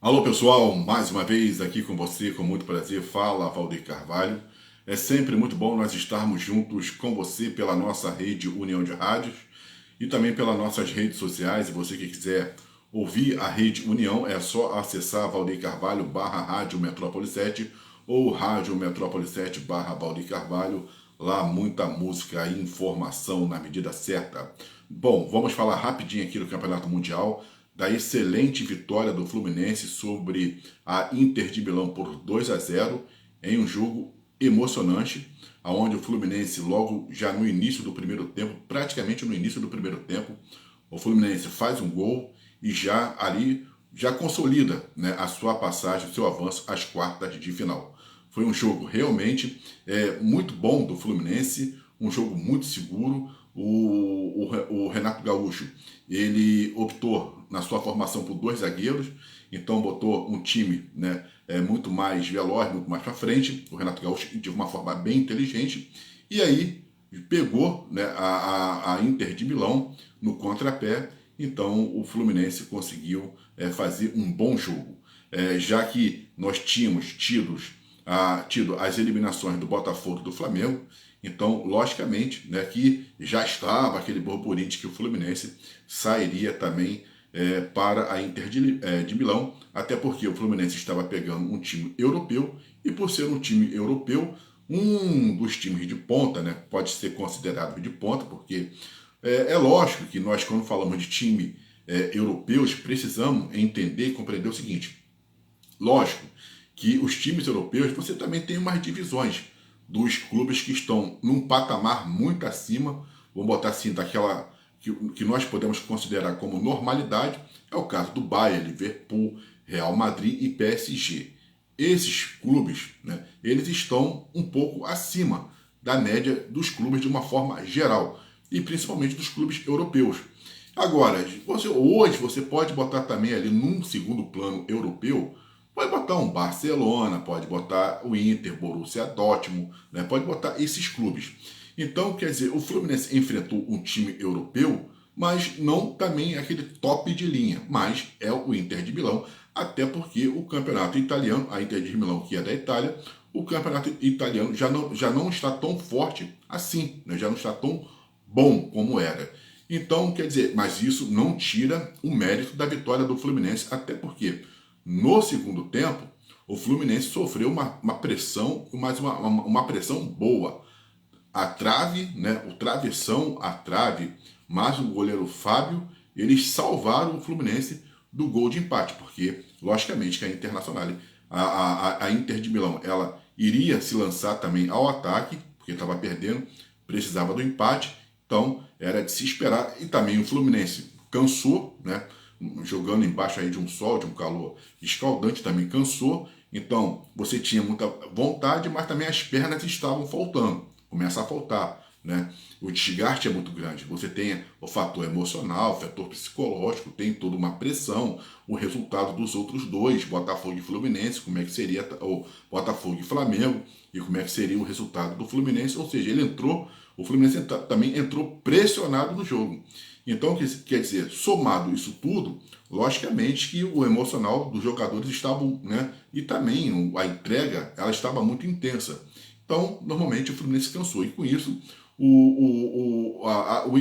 Alô pessoal, mais uma vez aqui com você, com muito prazer, fala Valdir Carvalho. É sempre muito bom nós estarmos juntos com você pela nossa rede União de Rádios e também pelas nossas redes sociais. E você que quiser ouvir a rede União, é só acessar Valdir Carvalho /Rádio Metrópole 7 ou Rádio Metrópole 7 Valdir Carvalho. Lá muita música e informação na medida certa. Bom, vamos falar rapidinho aqui do Campeonato Mundial, da excelente vitória do Fluminense sobre a Inter de Milão por 2-0 em um jogo emocionante, onde o Fluminense logo já no início do primeiro tempo, praticamente no início do primeiro tempo, o Fluminense faz um gol e já ali já consolida, né, a sua passagem, o seu avanço às quartas de final. Foi um jogo realmente muito bom do Fluminense, um jogo muito seguro. O Renato Gaúcho, ele optou na sua formação por dois zagueiros, então botou um time, né, muito mais veloz, muito mais para frente. O Renato Gaúcho de uma forma bem inteligente, e aí pegou, né, a Inter de Milão no contrapé. Então o Fluminense conseguiu fazer um bom jogo. Já que nós tínhamos tido as eliminações do Botafogo e do Flamengo, então, logicamente, né, que já estava aquele burburinho de que o Fluminense sairia também para a Inter de Milão, até porque o Fluminense estava pegando um time europeu, e por ser um time europeu, um dos times de ponta, né, pode ser considerado de ponta, porque é lógico que nós, quando falamos de time europeus, precisamos entender e compreender o seguinte: lógico que os times europeus, você também tem umas divisões dos clubes que estão num patamar muito acima, vamos botar assim, daquela que nós podemos considerar como normalidade. É o caso do Bayern, Liverpool, Real Madrid e PSG. Esses clubes, né, eles estão um pouco acima da média dos clubes de uma forma geral, e principalmente dos clubes europeus. Agora, hoje você pode botar também ali num segundo plano europeu. Pode botar um Barcelona, pode botar o Inter, Borussia Dortmund, né? Pode botar esses clubes. Então, quer dizer, o Fluminense enfrentou um time europeu, mas não também aquele top de linha, mas é o Inter de Milão, até porque o campeonato italiano, a Inter de Milão que é da Itália, o campeonato italiano já não está tão forte assim, né? Já não está tão bom como era. Então, quer dizer, mas isso não tira o mérito da vitória do Fluminense, até porque no segundo tempo, o Fluminense sofreu uma pressão, mas uma pressão boa. A trave, né, o travessão, a trave, mas o goleiro Fábio, eles salvaram o Fluminense do gol de empate, porque, logicamente, que a Internacional, a Inter de Milão, ela iria se lançar também ao ataque, porque estava perdendo, precisava do empate, então era de se esperar. E também o Fluminense cansou, né? Jogando embaixo aí de um sol, de um calor escaldante, também cansou. Então você tinha muita vontade, mas também as pernas estavam faltando. Começa a faltar, né? O desgaste é muito grande. Você tem o fator emocional, o fator psicológico, tem toda uma pressão, o resultado dos outros dois, Botafogo e Fluminense, como é que seria o Botafogo e Flamengo, e como é que seria o resultado do Fluminense. Ou seja, o Fluminense também entrou pressionado no jogo. Então, quer dizer, somado isso tudo, logicamente que o emocional dos jogadores estavam, né? E também a entrega, ela estava muito intensa. Então, normalmente o Fluminense cansou. E com isso,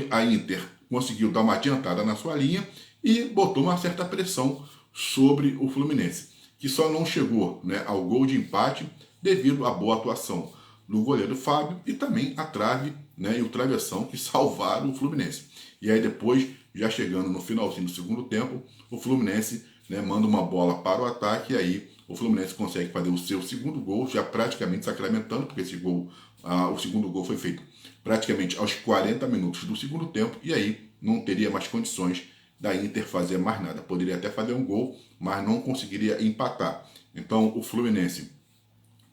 a Inter conseguiu dar uma adiantada na sua linha e botou uma certa pressão sobre o Fluminense, que só não chegou, né, ao gol de empate devido à boa atuação do goleiro Fábio e também a trave, né, e o travessão que salvaram o Fluminense. E aí depois, já chegando no finalzinho do segundo tempo, o Fluminense, né, manda uma bola para o ataque, e aí o Fluminense consegue fazer o seu segundo gol, já praticamente sacramentando, porque esse gol, o segundo gol foi feito praticamente aos 40 minutos do segundo tempo, e aí não teria mais condições da Inter fazer mais nada. Poderia até fazer um gol, mas não conseguiria empatar. Então o Fluminense,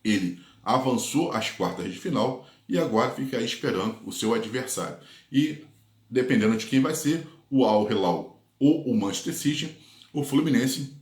ele avançou às quartas de final e agora fica aí esperando o seu adversário. E dependendo de quem vai ser, o Al Hilal ou o Manchester City, o Fluminense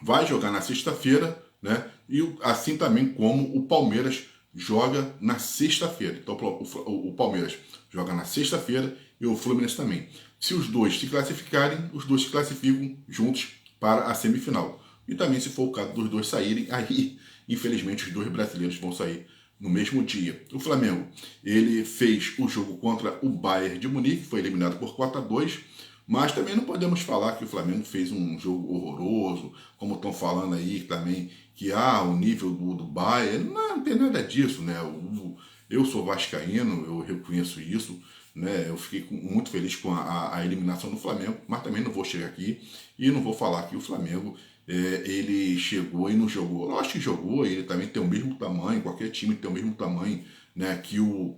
vai jogar na sexta-feira, né? E assim também como o Palmeiras joga na sexta-feira. Então o Palmeiras joga na sexta-feira e o Fluminense também. Se os dois se classificarem, os dois se classificam juntos para a semifinal. e também se for o caso dos dois saírem, aí infelizmente os dois brasileiros vão sair no mesmo dia. O Flamengo, ele fez o jogo contra o Bayern de Munique, foi eliminado por 4-2, mas também não podemos falar que o Flamengo fez um jogo horroroso, como estão falando aí também, que o nível do Bayern, não tem nada disso, né? Eu sou vascaíno, eu reconheço isso, né? Eu fiquei muito feliz com a eliminação do Flamengo, mas também não vou chegar aqui e não vou falar que o Flamengo ele chegou e não jogou. Lógico que jogou, ele também tem o mesmo tamanho, qualquer time tem o mesmo tamanho, né, que o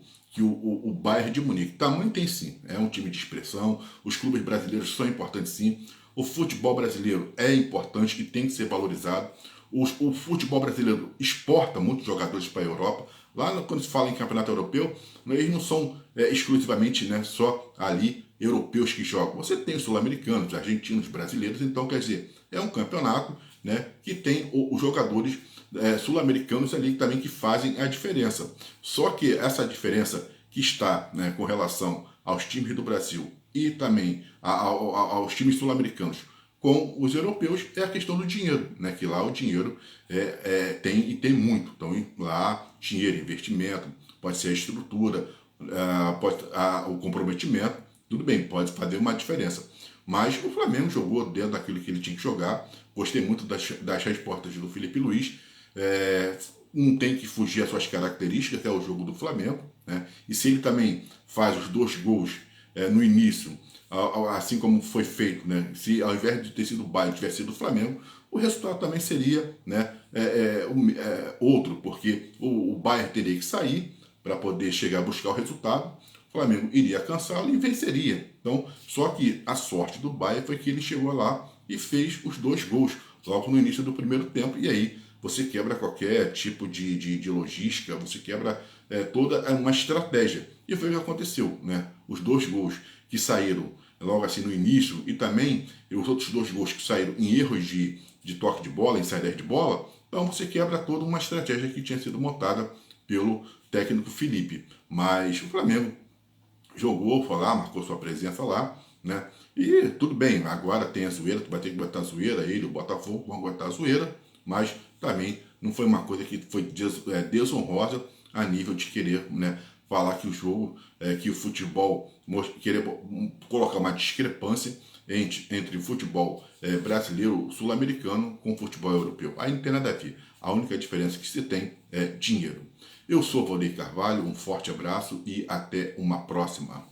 Bayern de Munique. Tamanho tem sim, é um time de expressão, os clubes brasileiros são importantes sim, o futebol brasileiro é importante e tem que ser valorizado. O futebol brasileiro exporta muitos jogadores para a Europa. Lá quando se fala em campeonato europeu, eles não são exclusivamente, né, só ali europeus que jogam. Você tem os sul-americanos, argentinos, brasileiros, então quer dizer, é um campeonato, né, que tem os jogadores sul-americanos ali também que fazem a diferença. Só que essa diferença que está, né, com relação aos times do Brasil e também aos times sul-americanos com os europeus é a questão do dinheiro, né? Que lá o dinheiro tem muito. Então lá dinheiro, investimento, pode ser a estrutura, o comprometimento, tudo bem, pode fazer uma diferença. Mas o Flamengo jogou dentro daquilo que ele tinha que jogar. Gostei muito das respostas do Felipe Luiz. Não tem que fugir às suas características, que é o jogo do Flamengo, né? E se ele também faz os 2 gols no início, assim como foi feito, né? Se ao invés de ter sido o Bayern tivesse sido o Flamengo, o resultado também seria, né, outro, porque o Bayern teria que sair para poder chegar a buscar o resultado, o Flamengo iria cansá-lo e venceria. Então, só que a sorte do Bayern foi que ele chegou lá e fez os 2 gols logo no início do primeiro tempo, e aí você quebra qualquer tipo de logística, você quebra toda uma estratégia. E foi o que aconteceu, né? Os 2 gols que saíram logo assim no início e também os outros 2 gols que saíram em erros de toque de bola, em saída de bola, então você quebra toda uma estratégia que tinha sido montada pelo técnico Felipe. Mas o Flamengo jogou, foi lá, marcou sua presença lá, né? E tudo bem, agora tem a zoeira, tu vai ter que botar a zoeira, ele, o Botafogo, vão botar a zoeira, mas também não foi uma coisa que foi desonrosa a nível de querer, né, falar que o jogo, que o futebol, querer colocar uma discrepância entre o futebol brasileiro, sul-americano com o futebol europeu. Aí não tem nada a ver. A única diferença que se tem é dinheiro. Eu sou Valdir Carvalho, um forte abraço e até uma próxima.